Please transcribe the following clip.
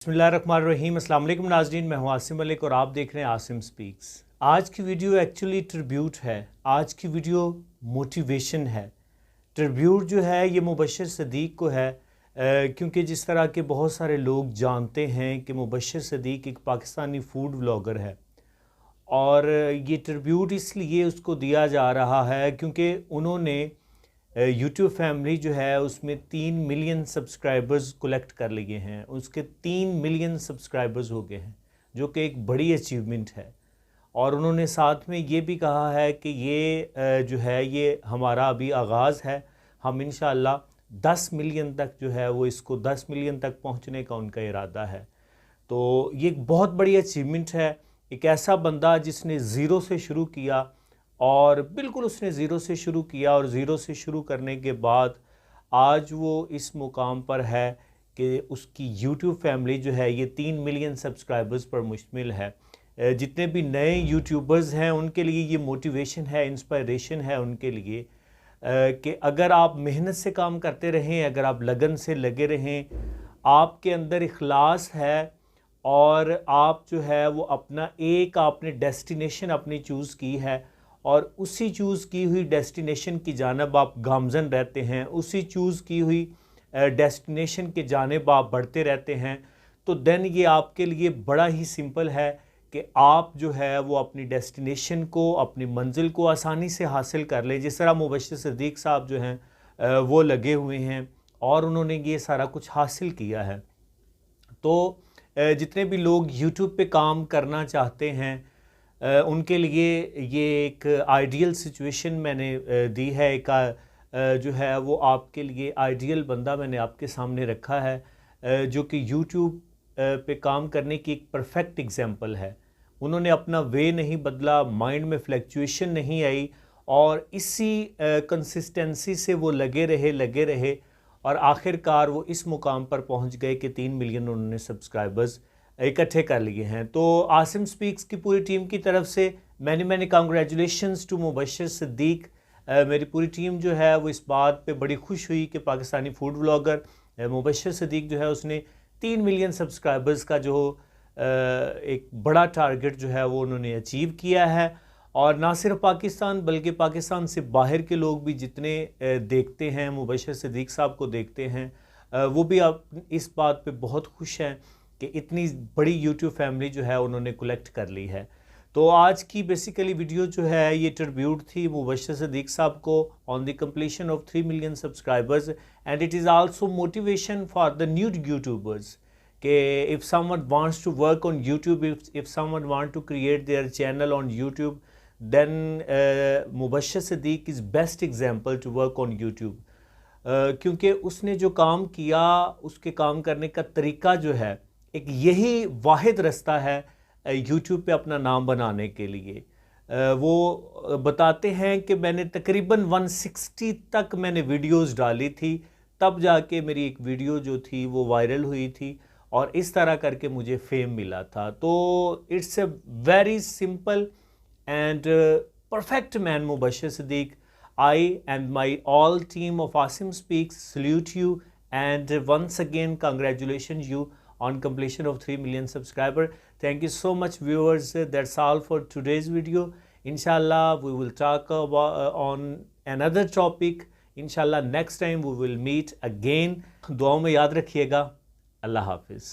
बिस्मिल्लाहिर्रहमानिर्रहीम। अस्सलाम वालेकुम नाज़रीन, मैं हूं आसिम मलिक और आप देख रहे हैं आसिम स्पीक्स। आज की वीडियो एक्चुअली ट्रिब्यूट है, आज की वीडियो मोटिवेशन है। ट्रिब्यूट जो है ये मुबश्शिर सदीक़ को है, क्योंकि जिस तरह के बहुत सारे लोग जानते हैं कि मुबश्शिर सदीक़ एक पाकिस्तानी फ़ूड व्लॉगर है और ये ट्रिब्यूट इसलिए उसको दिया जा रहा है क्योंकि उन्होंने यूट्यूब फैमिली जो है उसमें 3 मिलियन सब्सक्राइबर्स कलेक्ट कर लिए हैं। उसके 3 मिलियन सब्सक्राइबर्स हो गए हैं, जो कि एक बड़ी अचीवमेंट है। और उन्होंने साथ में ये भी कहा है कि ये जो है ये हमारा अभी आगाज़ है, हम इंशाअल्लाह 10 मिलियन तक जो है वो इसको 10 मिलियन तक पहुंचने का उनका इरादा है। तो ये एक बहुत बड़ी अचीवमेंट है। एक ऐसा बंदा जिसने ज़ीरो से शुरू किया और बिल्कुल उसने ज़ीरो से शुरू किया और ज़ीरो से शुरू करने के बाद आज वो इस मुकाम पर है कि उसकी यूट्यूब फैमिली जो है ये 3 मिलियन सब्सक्राइबर्स पर मुश्तमिल है। जितने भी नए यूट्यूबर्स हैं उनके लिए ये मोटिवेशन है, इंस्पायरेशन है उनके लिए कि अगर आप मेहनत से काम करते रहें, अगर आप लगन से लगे रहें, आपके अंदर इखलास है और आप जो है वो अपना एक आपने डेस्टिनेशन अपनी चूज़ की है और उसी चूज़ की हुई डेस्टिनेशन की जानब आप गामज़न रहते हैं, उसी चूज़ की हुई डेस्टिनेशन के जानिब आप बढ़ते रहते हैं, तो देन ये आपके लिए बड़ा ही सिंपल है कि आप जो है वो अपनी डेस्टिनेशन को, अपनी मंजिल को आसानी से हासिल कर लें। जिस तरह मुबश्शिर सदीक़ साहब जो हैं वो लगे हुए हैं और उन्होंने ये सारा कुछ हासिल किया है। तो जितने भी लोग यूट्यूब पे काम करना चाहते हैं उनके लिए ये एक आइडियल सिचुएशन मैंने दी है। एक जो है वो आपके लिए आइडियल बंदा मैंने आपके सामने रखा है, जो कि यूट्यूब पे काम करने की एक परफेक्ट एग्जांपल है। उन्होंने अपना वे नहीं बदला, माइंड में फ्लक्चुएशन नहीं आई और इसी कंसिस्टेंसी से वो लगे रहे और आखिरकार वो इस मुकाम पर पहुंच गए कि 3 मिलियन उन्होंने सब्सक्राइबर्स इकट्ठे कर लिए हैं। तो आसिम स्पीक्स की पूरी टीम की तरफ से मैंने कांग्रेचुलेशंस टू मुबश्शिर सदीक़। मेरी पूरी टीम जो है वो इस बात पे बड़ी खुश हुई कि पाकिस्तानी फ़ूड व्लॉगर मुबश्शिर सदीक़ जो है उसने 3 मिलियन सब्सक्राइबर्स का जो एक बड़ा टारगेट जो है वो उन्होंने अचीव किया है। और ना सिर्फ पाकिस्तान बल्कि पाकिस्तान से बाहर के लोग भी जितने देखते हैं मुबश्शिर सदीक़ साहब को देखते हैं, वो भी अब इस बात पे बहुत खुश हैं कि इतनी बड़ी यूट्यूब फैमिली जो है उन्होंने कलेक्ट कर ली है। तो आज की बेसिकली वीडियो जो है ये ट्रिब्यूट थी मुबश्शिर सदीक़ साहब को on the completion of 3 million subscribers and it is also motivation for the new youtubers कि if someone wants to work on YouTube, if someone want to create their channel on YouTube, then Mubashir Sadiq is best example to work on YouTube. क्योंकि उसने जो काम किया उसके काम करने का तरीका जो है एक यही वाहिद रास्ता है यूट्यूब पे अपना नाम बनाने के लिए। वो बताते हैं कि मैंने तकरीबन 160 तक मैंने वीडियोस डाली थी, तब जाके मेरी एक वीडियो जो थी वो वायरल हुई थी और इस तरह करके मुझे फेम मिला था। तो it's a very simple and perfect man Mubashir Sadiq. I and my all team of Asim Speaks salute you and once again congratulations you on completion of 3 million subscriber. Thank you so much viewers. That's all for today's video. Inshallah we will talk about on another topic. Inshallah next time we will meet again. दुआओं में याद रखिएगा। अल्लाह हाफिज़।